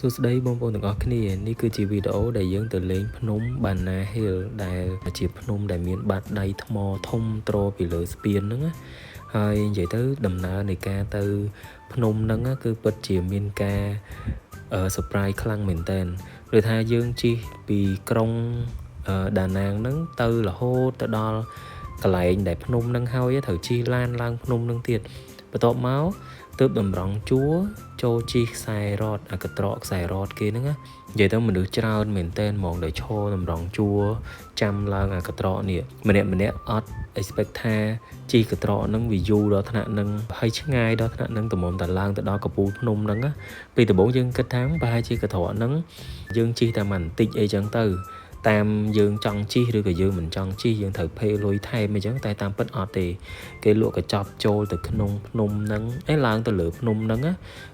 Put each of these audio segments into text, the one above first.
សួស្តីបងប្អូនទាំងអស់គ្នានេះគឺជាវីដេអូដែលយើងទៅលេងភ្នំ Banana Hill ដែលជាភ្នំដែលមានបាតដៃថ្មធំទ្រពីលើស្ពានហ្នឹងណាហើយនិយាយទៅដំណើរនៃការទៅភ្នំហ្នឹងគឺពិតជាមានការsurprise ខ្លាំងមែនតើឬថាយើងជិះពីក្រុងដាណាងហ្នឹងទៅរហូតទៅដល់កន្លែងដែលភ្នំហ្នឹងហើយត្រូវជិះឡានឡើងភ្នំហ្នឹងទៀតបន្ទាប់មកទើបតម្រង់ជួរចូលជិះខ្សែរ៉តអាកត្រកខ្សែរ៉តគេហ្នឹងណានិយាយទៅមនុស្សច្រើនមែនតើហ្មងដែលឈរតម្រង់ជួរចាំឡើងអាកត្រកនេះម្នាក់អត់ expect ថាជិះកត្រកហ្នឹងវាយូរដល់ថ្នាក់ហ្នឹងហើយឆ្ងាយដល់ថ្នាក់ហ្នឹងតម្រុំតែឡើងទៅដល់កំពូលភ្នំហ្នឹងណាពេលដំបូងយើងគិតថាប្រហែលជាកត្រកហ្នឹងយើងជិះតែបន្តិចអីចឹងទៅតាមយើងចង់ជិះឬក៏យើងមិនចង់ជិះយើងត្រូវភេលុយថែមអីចឹងតែតាមពិតអត់ទេគេលក់កញ្ចប់ចូលទៅក្នុងភ្នំហ្នឹងឡើងទៅលើភ្នំហ្នឹង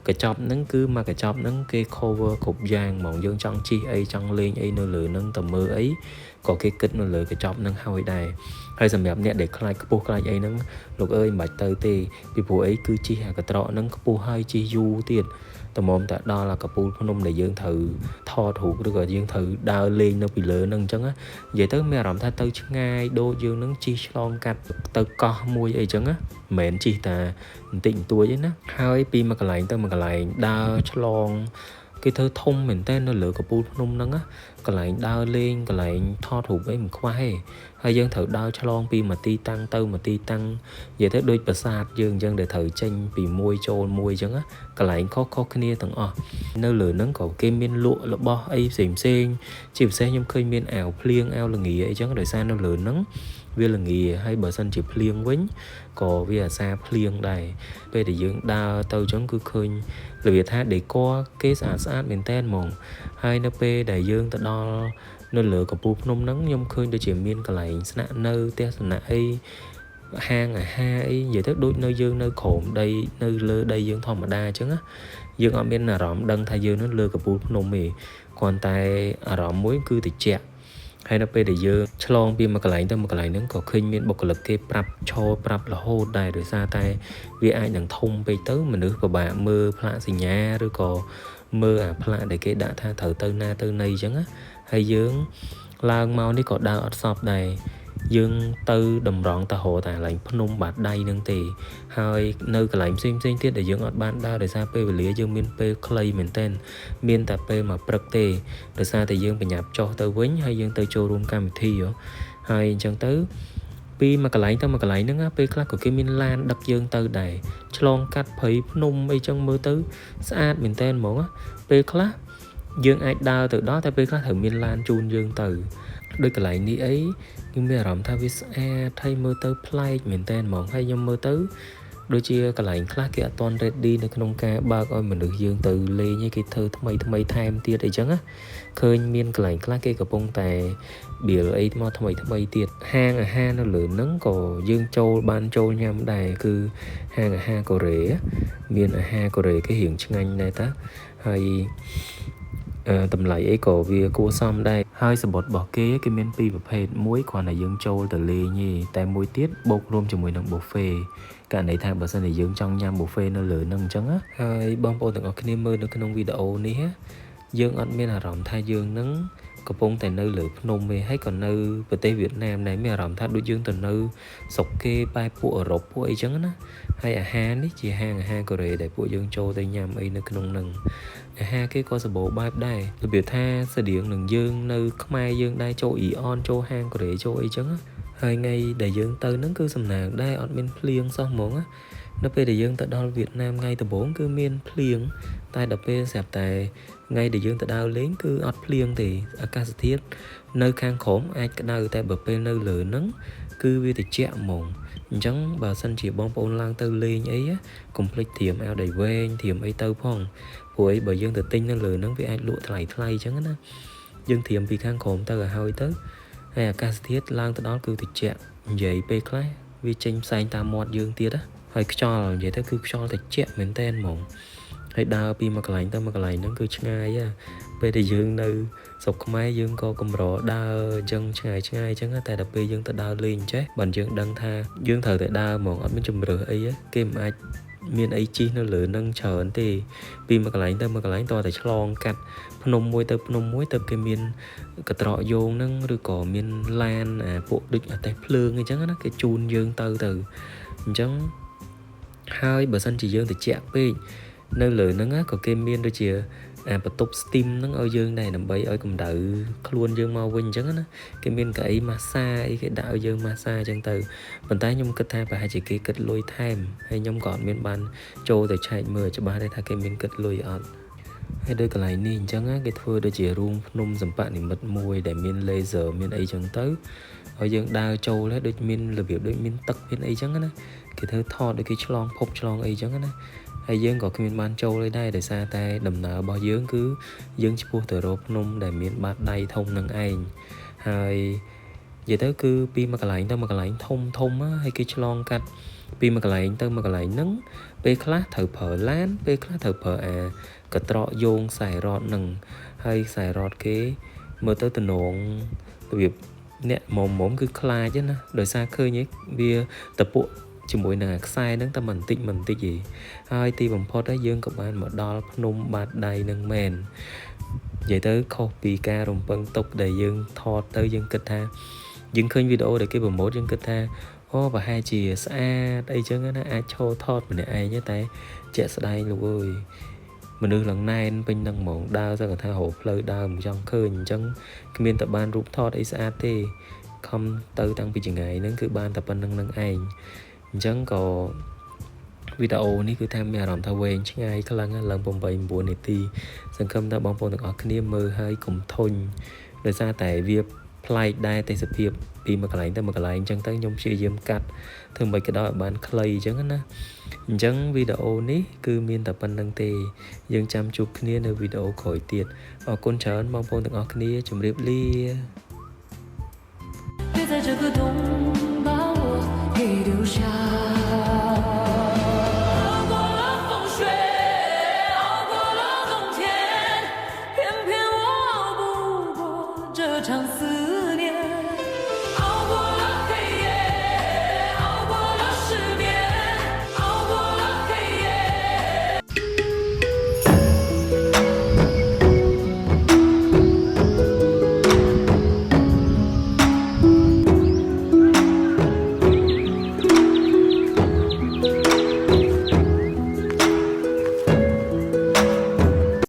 កញ្ចប់ហ្នឹងគឺមកកញ្ចប់ហ្នឹងគេ cover គ្រប់យ៉ាងហ្មងយើងចង់ជិះអីចង់លេងអីនៅលើហ្នឹងទៅមើលអីក៏គេគិតនៅលើកញ្ចប់ហ្នឹងហើយដែរហើយសម្រាប់អ្នកដែលខ្លាចខ្ពស់ខ្លាចអីហ្នឹងលោកអើយមិនបាច់ទៅទេពីព្រោះអីគឺជិះអាកត្រកហ្នឹងខ្ពស់ហើយជិះយូរទៀតតម្រុំតែដល់អាកពូលភ្នំដែលយើងត្រូវថតរូបឬក៏យើងត្រូវដើរលេងនៅពីលើហ្នឹងអញ្ចឹងនិយាយទៅមានអារម្មណ៍ថាទៅឆ្ងាយដូចយើងនឹងជិះឆ្លងកាត់ទៅកោះមួយអីចឹងណាមិនមែនជិះតែបន្តិចបន្តួចទេណាហើយពីមួយកន្លែងទៅមួយកន្លែងដើរឆ្លងគេធ្វើធំមែនតើនៅលើកពូលភ្នំហ្នឹងកន្លែងដើរលេងកន្លែងថតរូបអីមិនខ្វះទេហើយយើងត្រូវដើរឆ្លងពីមួយទីតាំងទៅមួយទីតាំងនិយាយទៅដូចប្រាសាទយើងអញ្ចឹងដែលត្រូវចេញពីមួយចូលមួយអញ្ចឹងកន្លែងខុសគ្នាទាំងអស់នៅលើហ្នឹងក៏គេមានលក់របស់អីផ្សេងជាពិសេសខ្ញុំឃើញមានអាវភ្លៀងអាវល្ងាអីចឹងដោយសារនៅលើហ្នឹងវាល្ងាហើយបើសិនជាភ្លៀងវិញក៏វាអាសាភ្លៀងដែរពេលដែលយើងដើរទៅចឹងគឺឃើញរបៀបថាដេកគេស្អាតមែនតើហ្មងហើយនៅពេលដែលយើងទៅដល់នៅលើកំពូលភ្នំហ្នឹងខ្ញុំឃើញដូចជាមានកន្លែងស្នាក់នៅផ្ទះសំណាក់អីហាងអាហារអីនិយាយទៅដូចនៅយើងនៅក្រោមដីនៅលើដីយើងធម្មតាអញ្ចឹងណាយើងអត់មានអារម្មណ៍ដឹងថាយើងនៅលើកំពូលភ្នំទេគ្រាន់តែអារម្មណ៍មួយគឺត្រជាក់ហើយនៅពេលដែលយើងឆ្លងពីមួយកន្លែងទៅមួយកន្លែងហ្នឹងក៏ឃើញមានបុគ្គលិកគេប្រាប់ឈរប្រាប់រហូតដែរដោយសារតែវាអាចនឹងធំពេកទៅមនុស្សពិបាកមើលផ្លាកសញ្ញាឬក៏មើលអាផ្លាកដែលគេដាក់ថាត្រូវទៅណាទៅណីអញ្ចឹងណាហើយយើងឡើងមកនេះក៏ដើរអត់សពដែរយើងទៅតម្រង់ទៅរកតែកន្លែងភ្នំបាតដៃនឹងទេហើយនៅកន្លែងផ្សេងទៀតដែលយើងអត់បានដើរដោយសារពេលវេលាយើងមានពេលខ្លីមែនទែនមានតែពេលមកព្រឹកទេដោយសារតែយើងបញ្ញាប់ចុះទៅវិញហើយយើងទៅចូលរួមកម្មវិធីហើយអញ្ចឹងទៅពីមួយកន្លែងទៅមួយកន្លែងហ្នឹងពេលខ្លះក៏គេមានឡានដឹកយើងទៅដែរឆ្លងកាត់ព្រៃភ្នំអីចឹងមើលទៅស្អាតមែនទែនហ្មងពេលខ្លះយើងអាចដើរទៅដល់តែពេលខ្លះត្រូវមានឡានជូនយើងទៅដូចកន្លែងនេះអីខ្ញុំមានអារម្មណ៍ថាវាស្អាតហើយមើលទៅប្លែកមែនតើហ្មងហើយខ្ញុំមើលទៅដូចជាកន្លែងខ្លះគេអត់ទាន់ ready នៅក្នុងការបើកឲ្យមនុស្សយើងទៅលេងគេធ្វើថ្មីថែមទៀតអីចឹងណាឃើញមានកន្លែងខ្លះគេកំពុងតែ build អីមកថ្មីទៀតហាងអាហារនៅលើហ្នឹងក៏យើងបានចូលញ៉ាំដែរគឺហាងអាហារកូរ៉េមានអាហារកូរ៉េគេរៀងឆ្ងាញ់ដែរតាហើយតម្លៃអីក៏វាគួរសមដែរហើយសម្បត្តិរបស់គេមានពីរប្រភេទមួយគ្រាន់តែយើងចូលទៅលេងទេតែមួយទៀតបូករួមជាមួយនឹង buffet ករណីថាបើសិនជាយើងចង់ញ៉ាំ buffet នៅលើហ្នឹងអញ្ចឹងហើយបងប្អូនទាំងអស់គ្នាមើលនៅក្នុងវីដេអូនេះយើងអត់មានអារម្មណ៍ថាយើងនឹងកំពុងតែនៅលើភ្នំទេហើយក៏នៅប្រទេសវៀតណាមដែរមានអារម្មណ៍ថាដូចយើងទៅនៅស្រុកគេបែបពួកអឺរ៉ុបពួកអីចឹងណាហើយអាហារនេះជាហាងអាហារកូរ៉េដែលពួកយើងចូលទៅញ៉ាំអីនៅក្នុងហ្នឹងអាហារគេក៏សម្បូរបែបដែររបៀបថាស្តៀងនឹងយើងនៅខ្មែរយើងដែរចូលអ៊ីអនចូលហាងកូរ៉េចូលអីចឹងហើយថ្ងៃដែលយើងទៅហ្នឹងគឺសំណាងដែរអត់មានភ្លៀងសោះហ្មងនៅពេលដែលយើងទៅដល់វៀតណាមថ្ងៃដំបូងគឺមានភ្លៀងតែដល់ពេលស្រាប់តែថ្ងៃដែលយើងទៅដើរលេងគឺអត់ភ្លៀងទេអាកាសធាតុនៅខាងក្រោមអាចក្តៅតែបើពេលនៅលើហ្នឹងគឺវាត្រជាក់ហ្មងអញ្ចឹងបើសិនជាបងប្អូនឡើងទៅលេងអីកុំភ្លេចត្រៀមអាវដៃវែងត្រៀមអីទៅផងព្រោះបើយើងទៅទិញនៅលើហ្នឹងវាអាចលក់ថ្លៃអញ្ចឹងណាយើងត្រៀមពីខាងក្រោមទៅឲ្យហើយទៅហើយអាកាសធាតុឡើងទៅដល់គឺត្រជាក់និយាយពេលខ្លះវាចេញផ្សែងតាមមាត់យើងទៀតហើយខ្យល់និយាយទៅគឺខ្យល់ត្រជាក់មែនតើហ្មងហើយដើរពីមួយកន្លែងទៅមួយកន្លែងហ្នឹងគឺឆ្ងាយពេលដែលយើងនៅស្រុកខ្មែរយើងក៏កម្រដើរអញ្ចឹងឆ្ងាយអញ្ចឹងតែដល់ពេលយើងទៅដើរលេងចេះបើយើងដឹងថាយើងត្រូវតែដើរហ្មងអត់មានជំរឿសអីគេមិនអាច miền ấy chi nó lửa nâng chờ thì vì mà cái lạnh to để chlong cắt phnom muối tới cái miền cái trọ vô nâng rồi có miền lan bộ địch ở tay phượng cái chẳng nó cái chun dương từ chẳng hai bờ sân chỉ dương thì chẹt đi nơi lửa nâng á có cái miền đôi chìa bật tục steam nó ở dương này nằm bấy ở cùng đợi luôn dương mau quên chẳng á cái miền cái massage cái đạo dương massage chẳng từ bàn tay nhung kết tham và hai chỉ cái kết lôi tham hay nhung còn miền ban trâu để chạy mưa cho ba đây thay cái miền kết lôi ở hay đây cái này nhìn chẳng á cái thưa đôi chỉ rung nôm dầm bạn thì mật mùi để miền laser miền ấy chẳng tới ở dương đào trâu lấy đôi miền là việc đôi miền tắc miền ấy chẳng á cái thưa thọ đôi cái chlong phop chlong ấy chẳng á hay dương có cái miền ban châu lấy đây để xa tay đầm nở bao dương cứ dương chỉ buộc từ rộp nôm để miền bát đầy thông nâng anh hay vậy tới cứ pi mà cái lạnh thông á hay cái chlong cắt pi mà cái lạnh nứng pe class thở phở lán pe class thở phở cái trọ dùng xài rọt nừng hay xài rọt cái mơ tới từ nón việc nè mồm cứ khai chứ nè đời xa khơi nhé bia tập bộ chỉ mỗi nà sai nâng ta mình tích gì hai ti bằng pot đó dương các bạn một đo nôm bát đầy nâng mền vậy tới copy ca rồng băng tục để dương thọt tới dương kịch ha dương khơi video để cái bờ mốt dương kịch ha và hai chị xa đây chứ nó ai cho thọt mình để ai nhé tay chạy xa đây luôn ơi mình đưa lần này bên năng mộng đau ra cả tha hộp lời đau một trong khơi chân cái miền tập ban rút thọt ấy xa tê không tới tăng vì chừng ngày nó cứ ban tập ban nâng anh chẳng có video này cứ tham gia làm thao quen chứ ngay cái lần bồng bềnh buồn này ti sân khâm ta bong bóng được ở cái mơ hay cùng thôn rồi ra tại việc play đai tại sự việc vì mà cái lạnh chẳng tới nhung chia diêm cắt thường mấy cái đó bạn clay chẳng á chẳng video này cứ miền tập ban đăng tê dương chăm chụp kiaใน video khỏi tiệt ở con chán bong bóng được ở kia chụp điệp lia这场思